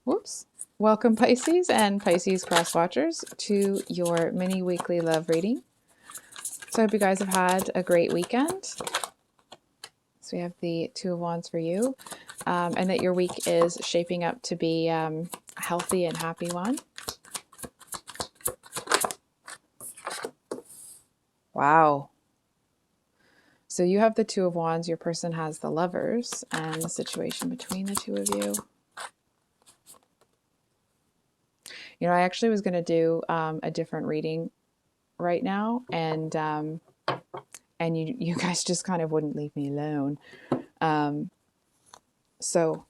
Whoops. Welcome, Pisces and Pisces cross watchers, to your mini weekly love reading. So I hope you guys have had a great weekend. So we have the Two of Wands for you, and that your week is shaping up to be a healthy and happy one. Wow. So you have the Two of Wands, your person has the Lovers, and the situation between the two of you. You know, I actually was going to do a different reading right now, and you guys just kind of wouldn't leave me alone. So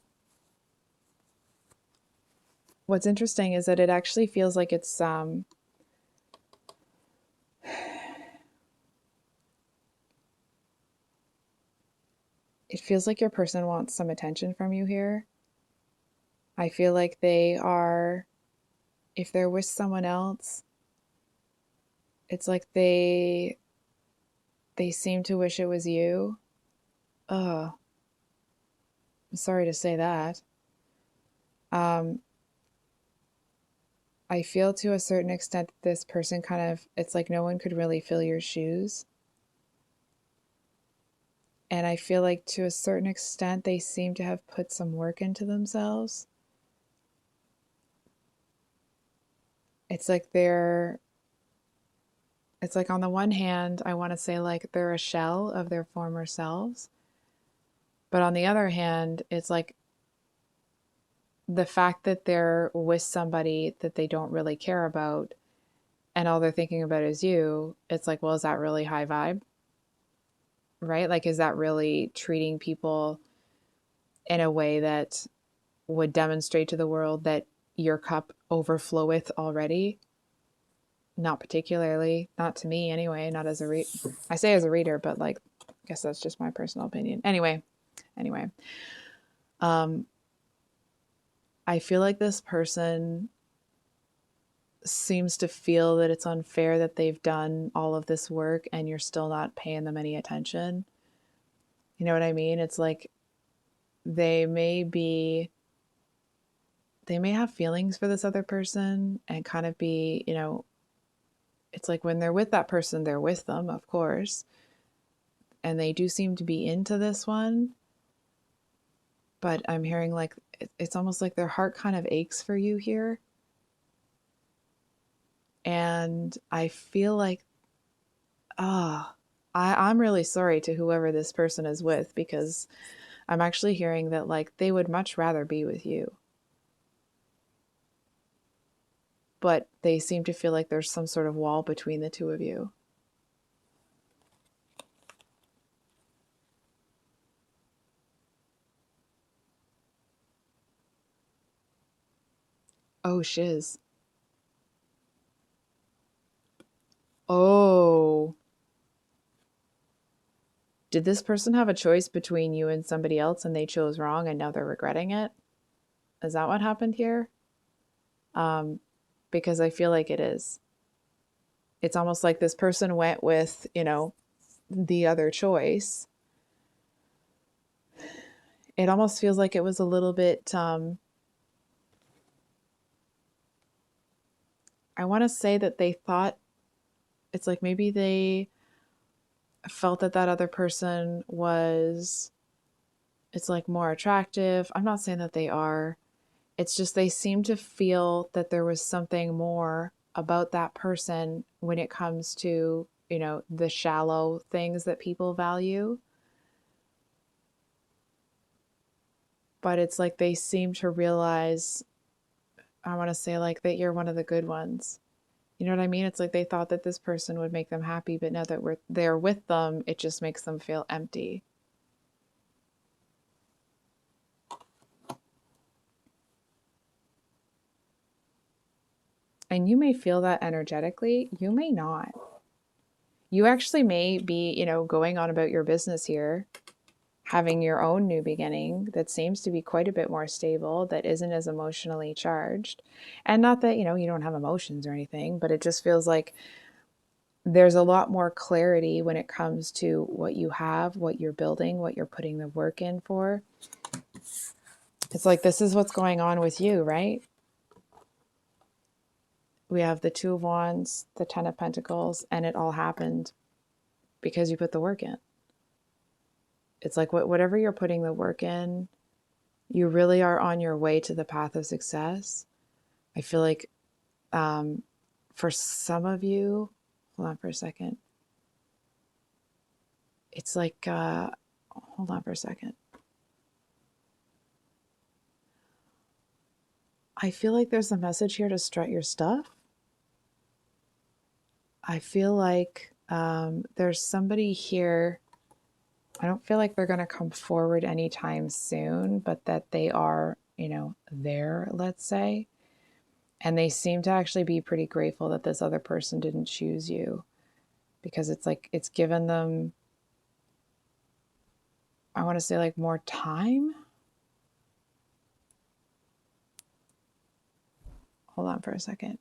what's interesting is that it actually feels like it's it feels like your person wants some attention from you here. I feel like they are, if they're with someone else, it's like they seem to wish it was you. Ugh, I'm sorry to say that. I feel to a certain extent that this person kind of, it's like no one could really fill your shoes. And I feel like to a certain extent they seem to have put some work into themselves. It's like it's like on the one hand, I want to say like they're a shell of their former selves. But on the other hand, it's like the fact that they're with somebody that they don't really care about and all they're thinking about is you, it's like, well, is that really high vibe? Right? Like, is that really treating people in a way that would demonstrate to the world that your cup overfloweth already? Not particularly, not to me anyway, not as a I say as a reader, but like, I guess that's just my personal opinion. Anyway, um, I feel like this person seems to feel that it's unfair that they've done all of this work and you're still not paying them any attention. You know what I mean? It's like they may be, they may have feelings for this other person and kind of be, you know, it's like when they're with that person, they're with them, of course. And they do seem to be into this one. But I'm hearing like it's almost like their heart kind of aches for you here. And I feel like, I'm really sorry to whoever this person is with, because I'm actually hearing that like they would much rather be with you. But they seem to feel like there's some sort of wall between the two of you. Oh, shiz. Oh. Did this person have a choice between you and somebody else and they chose wrong and now they're regretting it? Is that what happened here? Because I feel like it is. It's almost like this person went with, you know, the other choice. It almost feels like it was a little bit, I want to say that they thought, it's like maybe they felt that that other person was, it's like more attractive. I'm not saying that they are. It's just they seem to feel that there was something more about that person when it comes to, you know, the shallow things that people value. But it's like they seem to realize, I want to say like that you're one of the good ones. You know what I mean? It's like they thought that this person would make them happy, but now that we're there with them, it just makes them feel empty. And you may feel that energetically, you may not. You actually may be, you know, going on about your business here, having your own new beginning that seems to be quite a bit more stable, that isn't as emotionally charged. And not that, you know, you don't have emotions or anything, but it just feels like there's a lot more clarity when it comes to what you have, what you're building, what you're putting the work in for. It's like, this is what's going on with you, right? We have the Two of Wands, the Ten of Pentacles, and it all happened because you put the work in. It's like whatever you're putting the work in, you really are on your way to the path of success. I feel like for some of you, hold on for a second. It's like, hold on for a second. I feel like there's a message here to strut your stuff. I feel like there's somebody here. I don't feel like they're going to come forward anytime soon, but that they are, there, let's say. And they seem to actually be pretty grateful that this other person didn't choose you, because it's like it's given them, I want to say, like, more time. Hold on for a second.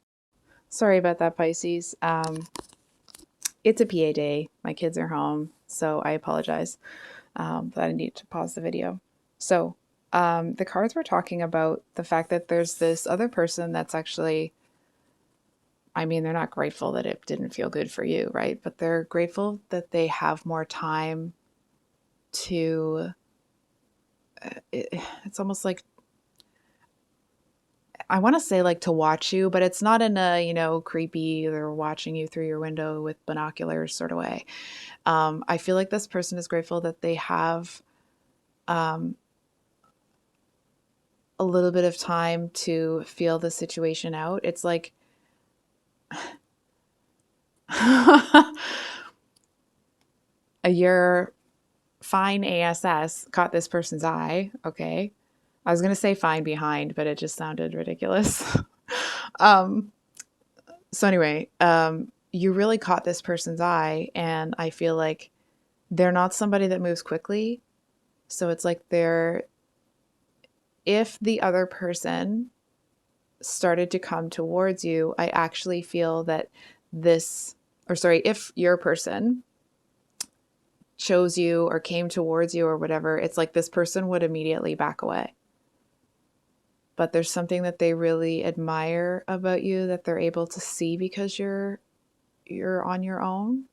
Sorry about that, Pisces. It's a PA day. My kids are home, so I apologize that I need to pause the video. So the cards were talking about the fact that there's this other person that's actually, I mean, they're not grateful that it didn't feel good for you, right? But they're grateful that they have more time to, it's almost like, I want to say like to watch you, but it's not in a, creepy, they're watching you through your window with binoculars sort of way. I feel like this person is grateful that they have a little bit of time to feel the situation out. It's like, your fine ASS caught this person's eye. Okay. I was going to say fine behind, but it just sounded ridiculous. um, so anyway, you really caught this person's eye, and I feel like they're not somebody that moves quickly. So it's like if the other person started to come towards you, I actually feel that if your person chose you or came towards you or whatever, it's like this person would immediately back away. But there's something that they really admire about you that they're able to see because you're on your own.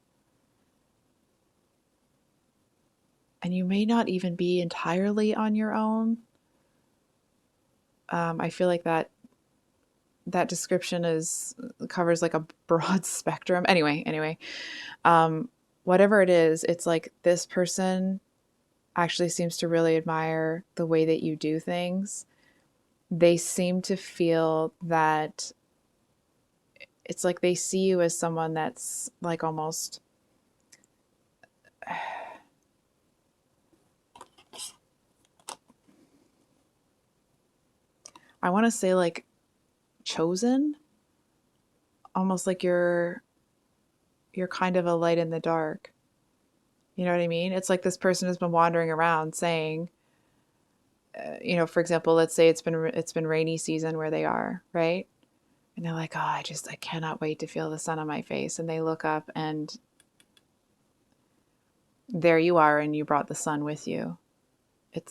And you may not even be entirely on your own. I feel like that description covers like a broad spectrum. Anyway, whatever it is, it's like this person actually seems to really admire the way that you do things. They seem to feel that it's like they see you as someone that's like almost, I want to say like chosen, almost like you're kind of a light in the dark. You know what I mean? It's like this person has been wandering around saying, for example, let's say it's been rainy season where they are, right? And they're like, oh, I cannot wait to feel the sun on my face. And they look up and there you are, and you brought the sun with you.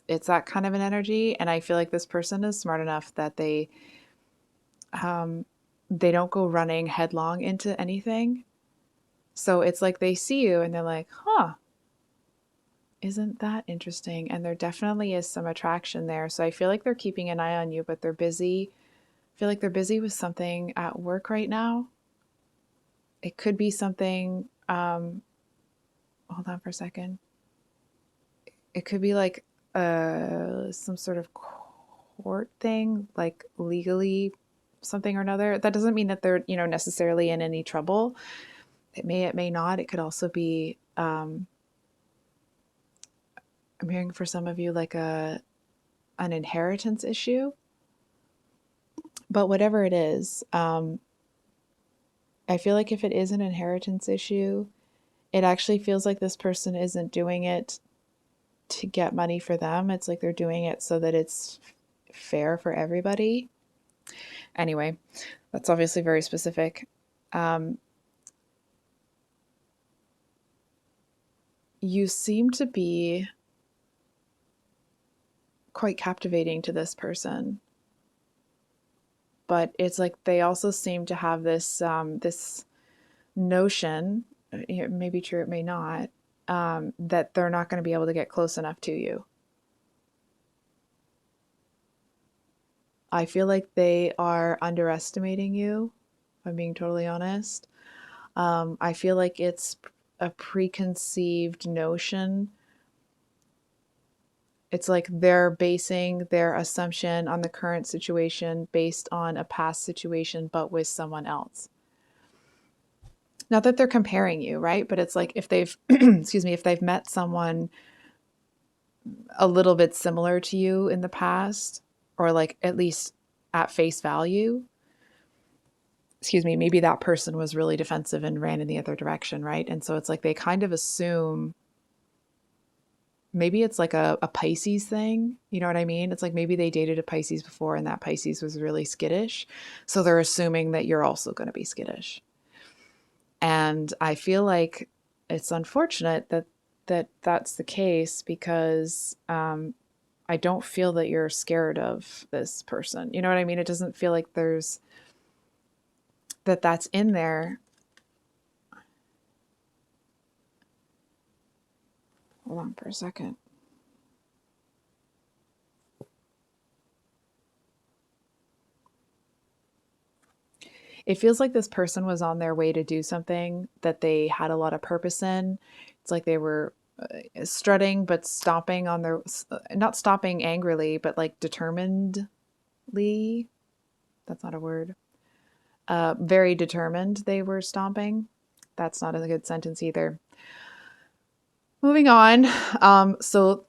It's that kind of an energy. And I feel like this person is smart enough that they don't go running headlong into anything. So it's like they see you and they're like, huh, isn't that interesting? And there definitely is some attraction there. So I feel like they're keeping an eye on you, but they're busy. I feel like they're busy with something at work right now. It could be something, hold on for a second. It could be like some sort of court thing, like legally something or another. That doesn't mean that they're, necessarily in any trouble. It may not. It could also be, I'm hearing for some of you like an inheritance issue. But whatever it is, I feel like if it is an inheritance issue, it actually feels like this person isn't doing it to get money for them. It's like they're doing it so that it's fair for everybody. Anyway, that's obviously very specific. You seem to be quite captivating to this person. But it's like they also seem to have this notion, it may be true, it may not, that they're not going to be able to get close enough to you. I feel like they are underestimating you, if I'm being totally honest. I feel like it's a preconceived notion. It's like they're basing their assumption on the current situation based on a past situation, but with someone else. Not that they're comparing you, right? But it's like if they've, excuse me, if they've met someone a little bit similar to you in the past, or like at least at face value, excuse me, maybe that person was really defensive and ran in the other direction, right? And so it's like they kind of assume, maybe it's like a Pisces thing. You know what I mean? It's like maybe they dated a Pisces before and that Pisces was really skittish. So they're assuming that you're also going to be skittish. And I feel like it's unfortunate that that's the case because I don't feel that you're scared of this person. You know what I mean? It doesn't feel like there's that's in there. Hold on for a second. It feels like this person was on their way to do something that they had a lot of purpose in. It's like they were strutting, but stopping on their, not stopping angrily, but like determinedly. That's not a word. Very determined they were stomping. That's not a good sentence either. Moving on. So,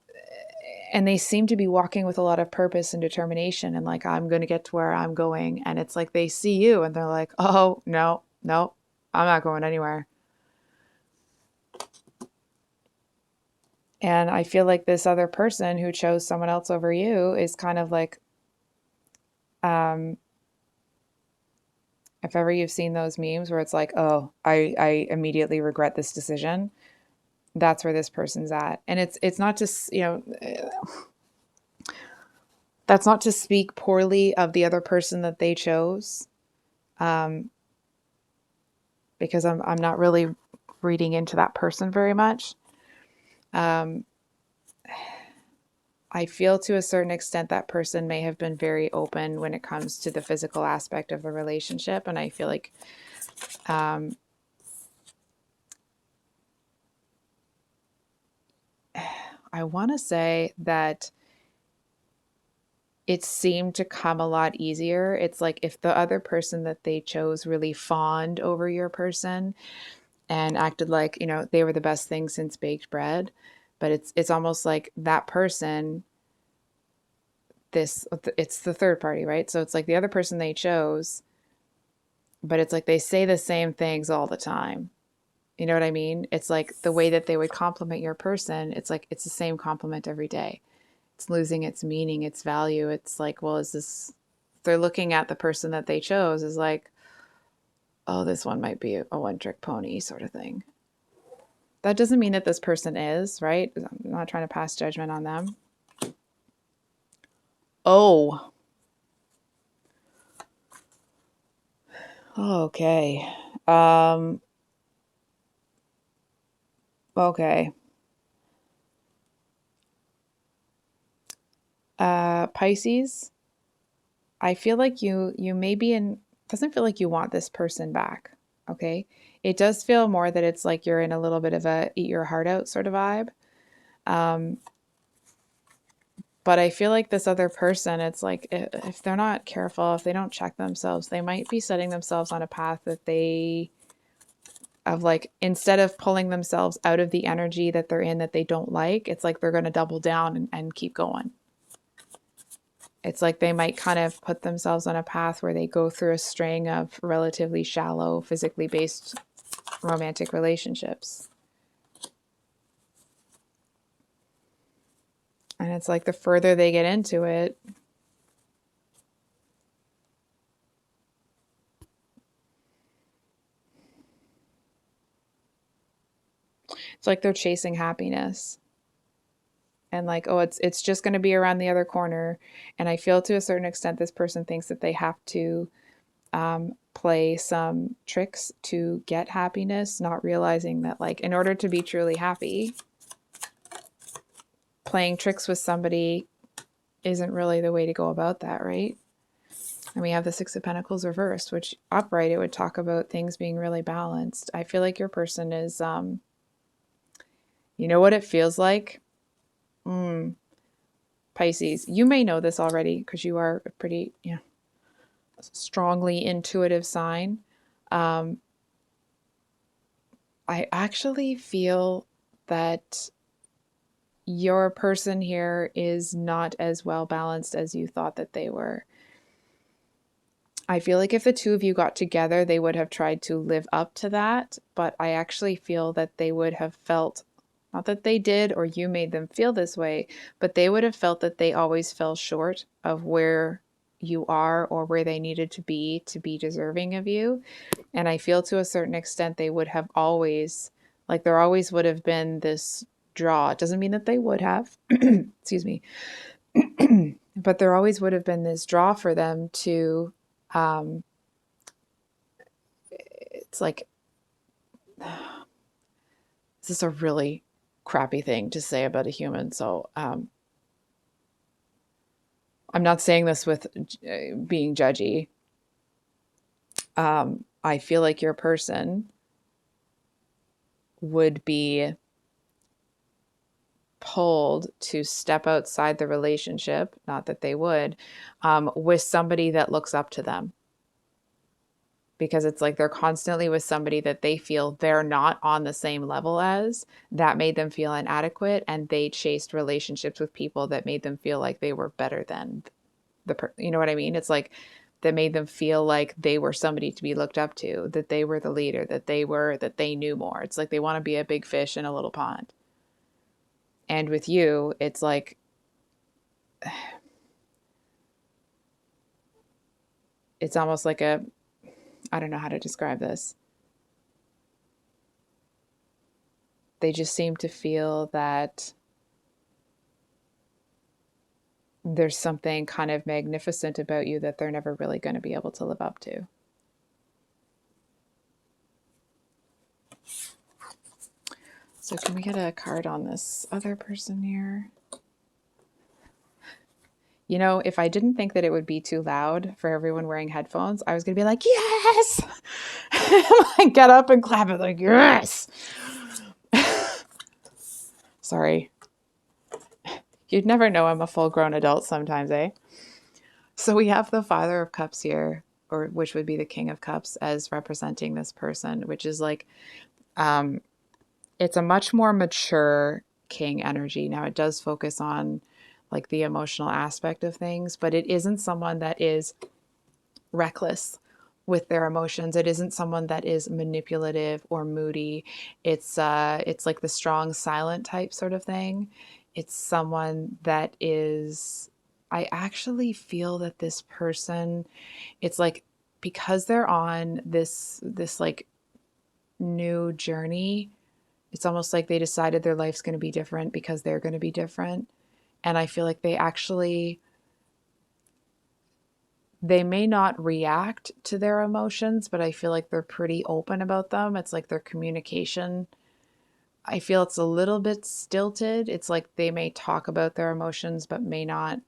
and they seem to be walking with a lot of purpose and determination and like, I'm going to get to where I'm going. And it's like they see you and they're like, oh, no, no, I'm not going anywhere. And I feel like this other person who chose someone else over you is kind of like, if ever you've seen those memes where it's like, oh, I immediately regret this decision. That's where this person's at. And it's not just, you know, that's not to speak poorly of the other person that they chose. Because I'm not really reading into that person very much. I feel to a certain extent that person may have been very open when it comes to the physical aspect of the relationship. And I feel like I want to say that it seemed to come a lot easier. It's like if the other person that they chose really fawned over your person and acted like, you know, they were the best thing since baked bread, but it's almost like that person, it's the third party, right? So it's like the other person they chose, but it's like they say the same things all the time. You know what I mean? It's like the way that they would compliment your person, it's like it's the same compliment every day. It's losing its meaning, its value. It's like, well, is this, they're looking at the person that they chose as like, oh, this one might be a one trick pony sort of thing. That doesn't mean that this person is, right? I'm not trying to pass judgment on them. Oh, okay. Um, okay. Pisces, I feel like you may be in, doesn't feel like you want this person back. Okay. It does feel more that it's like you're in a little bit of a eat your heart out sort of vibe. Um, but I feel like this other person, it's like if they're not careful, if they don't check themselves, they might be setting themselves on a path that they, of like, instead of pulling themselves out of the energy that they're in that they don't like, it's like they're going to double down and keep going. It's like they might kind of put themselves on a path where they go through a string of relatively shallow, physically based romantic relationships. And it's like the further they get into it, it's like they're chasing happiness. and like, oh, it's just going to be around the other corner. And I feel to a certain extent this person thinks that they have to play some tricks to get happiness, not realizing that like in order to be truly happy, playing tricks with somebody isn't really the way to go about that, right? And we have the Six of Pentacles reversed, which upright, it would talk about things being really balanced. I feel like your person is, you know what it feels like? Pisces, you may know this already because you are a pretty, strongly intuitive sign. I actually feel that your person here is not as well balanced as you thought that they were. I feel like if the two of you got together, they would have tried to live up to that, but I actually feel that they would have felt, not that they did or you made them feel this way, but they would have felt that they always fell short of where you are or where they needed to be deserving of you. And I feel to a certain extent they would have always, like there always would have been this draw. It doesn't mean that they would have, excuse me, but there always would have been this draw for them to, it's like, this is a really crappy thing to say about a human. So I'm not saying this with being judgy. I feel like your person would be pulled to step outside the relationship, not that they would, with somebody that looks up to them. Because it's like they're constantly with somebody that they feel they're not on the same level as. That made them feel inadequate, and they chased relationships with people that made them feel like they were better than you know what I mean? It's like that made them feel like they were somebody to be looked up to, that they were the leader, that they knew more. It's like they want to be a big fish in a little pond. And with you, it's like it's almost like a, I don't know how to describe this. They just seem to feel that there's something kind of magnificent about you that they're never really going to be able to live up to. So can we get a card on this other person here? You know, if I didn't think that it would be too loud for everyone wearing headphones, I was going to be like, yes! Like, get up and clap it like, yes! Sorry. You'd never know I'm a full-grown adult sometimes, eh? So we have the Father of Cups here, or which would be the King of Cups, as representing this person, which is like, it's a much more mature king energy. Now it does focus on like the emotional aspect of things, but it isn't someone that is reckless with their emotions. It isn't someone that is manipulative or moody. It's like the strong silent type sort of thing. It's someone that is, I actually feel that this person, it's like because they're on this like new journey, it's almost like they decided their life's going to be different because they're going to be different. And I feel like they may not react to their emotions, but I feel like they're pretty open about them. It's like their communication, I feel it's a little bit stilted. It's like they may talk about their emotions, but may not.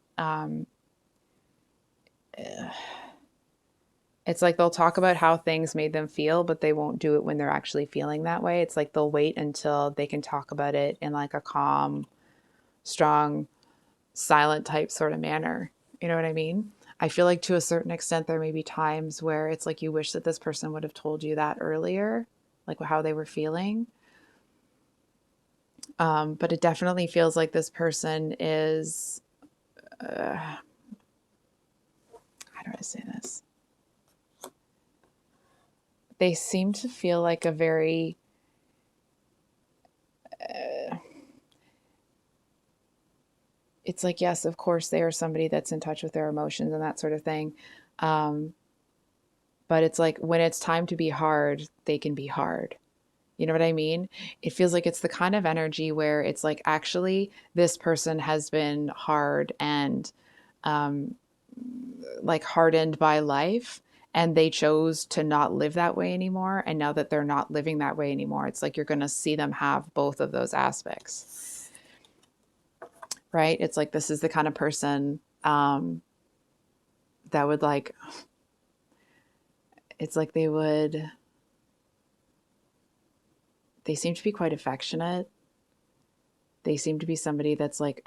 It's like they'll talk about how things made them feel, but they won't do it when they're actually feeling that way. It's like they'll wait until they can talk about it in like a calm, strong, silent type sort of manner. You know what I mean? I feel like to a certain extent, there may be times where it's like you wish that this person would have told you that earlier, like how they were feeling. But it definitely feels like this person is, how do I say this? They seem to feel like a very, it's like, yes, of course, they are somebody that's in touch with their emotions and that sort of thing. But it's like when it's time to be hard, they can be hard. You know what I mean? It feels like it's the kind of energy where it's like, actually, this person has been hard and um, like hardened by life, and they chose to not live that way anymore. And now that they're not living that way anymore, it's like you're going to see them have both of those aspects, right? It's like this is the kind of person that would like, it's like they seem to be quite affectionate. They seem to be somebody that's like,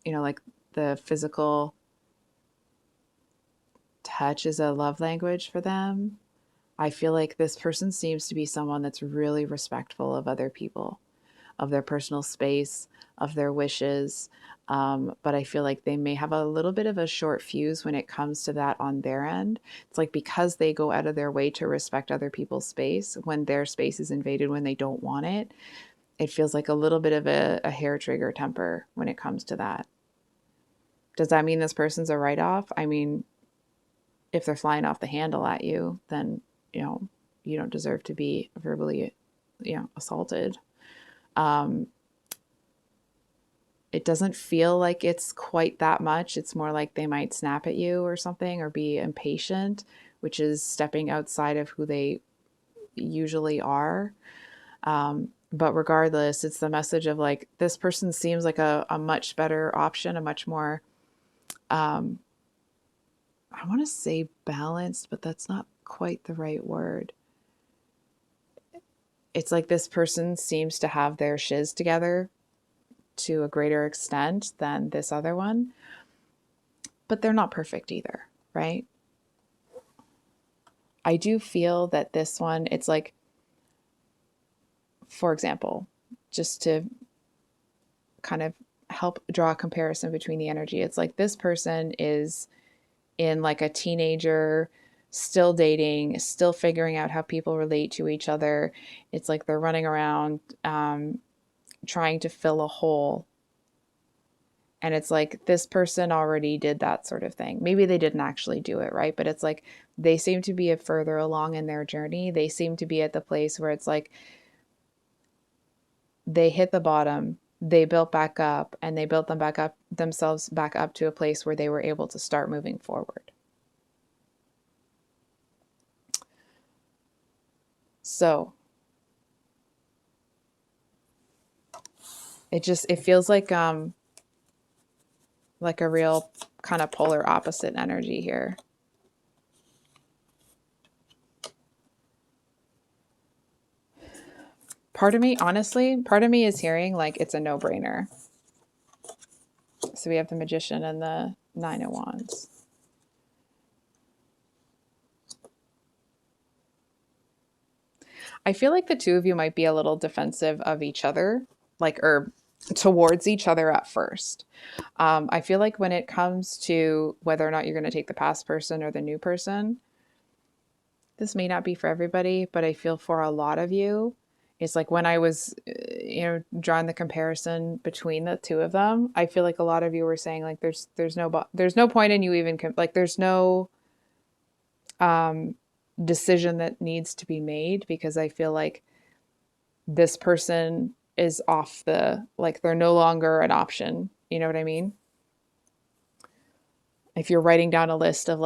like the physical touch is a love language for them. I feel like this person seems to be someone that's really respectful of other people, of their personal space, of their wishes. But I feel like they may have a little bit of a short fuse when it comes to that on their end. It's like because they go out of their way to respect other people's space, when their space is invaded when they don't want it, it feels like a little bit of a hair trigger temper when it comes to that. Does that mean this person's a write-off? I mean, if they're flying off the handle at you, then, you don't deserve to be verbally, assaulted. Um, it doesn't feel like it's quite that much. It's more like they might snap at you or something or be impatient, which is stepping outside of who they usually are. But regardless, it's the message of like, this person seems like a much better option, a much more, I want to say balanced, but that's not quite the right word. It's like this person seems to have their shiz together to a greater extent than this other one, but they're not perfect either, right? I do feel that this one, it's like, for example, just to kind of help draw a comparison between the energy, it's like this person is in like a teenager, still dating, still figuring out how people relate to each other. It's like they're running around trying to fill a hole. And it's like this person already did that sort of thing. Maybe they didn't actually do it, right? But it's like they seem to be further along in their journey. They seem to be at the place where it's like they hit the bottom, they built back up, and they built themselves back up to a place where they were able to start moving forward. So it feels like a real kind of polar opposite energy here. Part of me, honestly, part of me is hearing like it's a no-brainer. So we have the Magician and the Nine of Wands. I feel like the two of you might be a little defensive of each other, or towards each other at first. I feel like when it comes to whether or not you're going to take the past person or the new person, this may not be for everybody, but I feel for a lot of you, it's like when I was, drawing the comparison between the two of them, I feel like a lot of you were saying like, there's no point in you even, there's no decision that needs to be made, because I feel like this person is off they're no longer an option. You know what I mean? If you're writing down a list of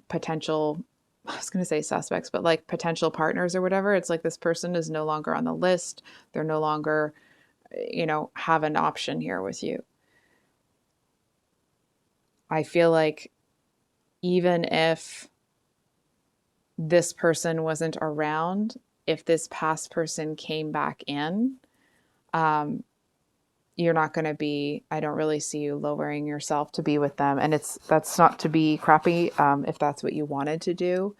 potential, I was going to say suspects, but like potential partners or whatever, it's like this person is no longer on the list. They're no longer, have an option here with you. I feel like even if this person wasn't around, if this past person came back in, you're not going to be, I don't really see you lowering yourself to be with them. And that's not to be crappy. If that's what you wanted to do.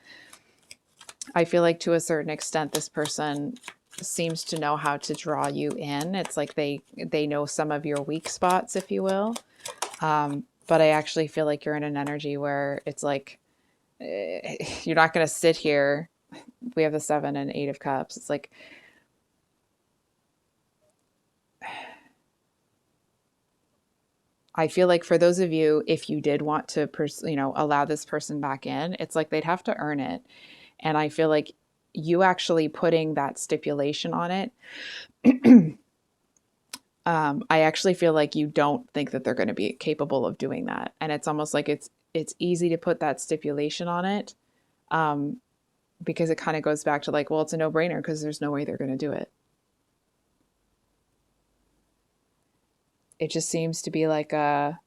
I feel like to a certain extent, this person seems to know how to draw you in. It's like they know some of your weak spots, if you will. But I actually feel like you're in an energy where it's like, you're not going to sit here. We have the 7 and 8 of Cups. It's like, I feel like for those of you, if you did want to, allow this person back in, it's like they'd have to earn it. And I feel like you actually putting that stipulation on it, I actually feel like you don't think that they're going to be capable of doing that. And it's almost like it's easy to put that stipulation on it, um, because it kind of goes back to like, well, it's a no-brainer because there's no way they're going to do it. It just seems to be like a,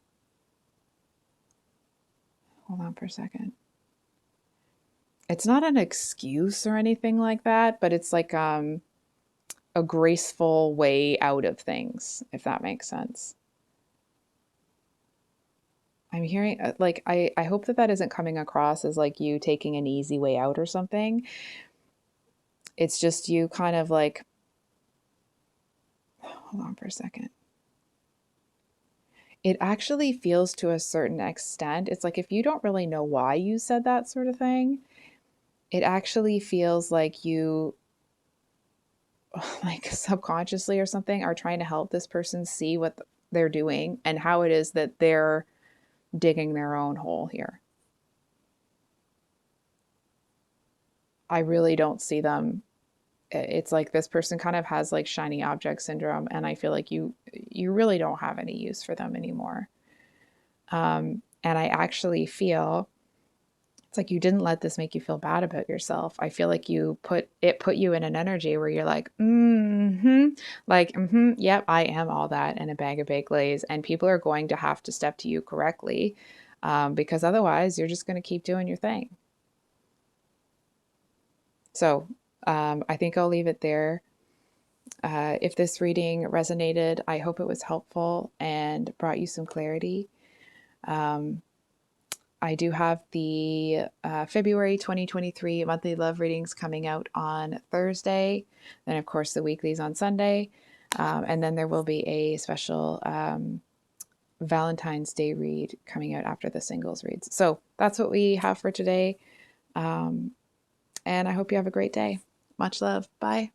hold on for a second. It's not an excuse or anything like that, but it's like a graceful way out of things, if that makes sense. I'm hearing like I hope that that isn't coming across as like you taking an easy way out or something. It's just you kind of like, hold on for a second. It actually feels to a certain extent, it's like if you don't really know why you said that sort of thing, it actually feels like you, like subconsciously or something, are trying to help this person see what they're doing and how it is that they're digging their own hole here. I really don't see them. It's like this person kind of has like shiny object syndrome, and I feel like you really don't have any use for them anymore. And I actually feel it's like you didn't let this make you feel bad about yourself. I feel like put you in an energy where you're like, like, yep, I am all that and a bag of baked lays, and people are going to have to step to you correctly, because otherwise you're just going to keep doing your thing. So I think I'll leave it there. If this reading resonated, I hope it was helpful and brought you some clarity. Um, I do have the February 2023 monthly love readings coming out on Thursday. Then, of course, the weeklies on Sunday. And then there will be a special Valentine's Day read coming out after the singles reads. So that's what we have for today. And I hope you have a great day. Much love. Bye.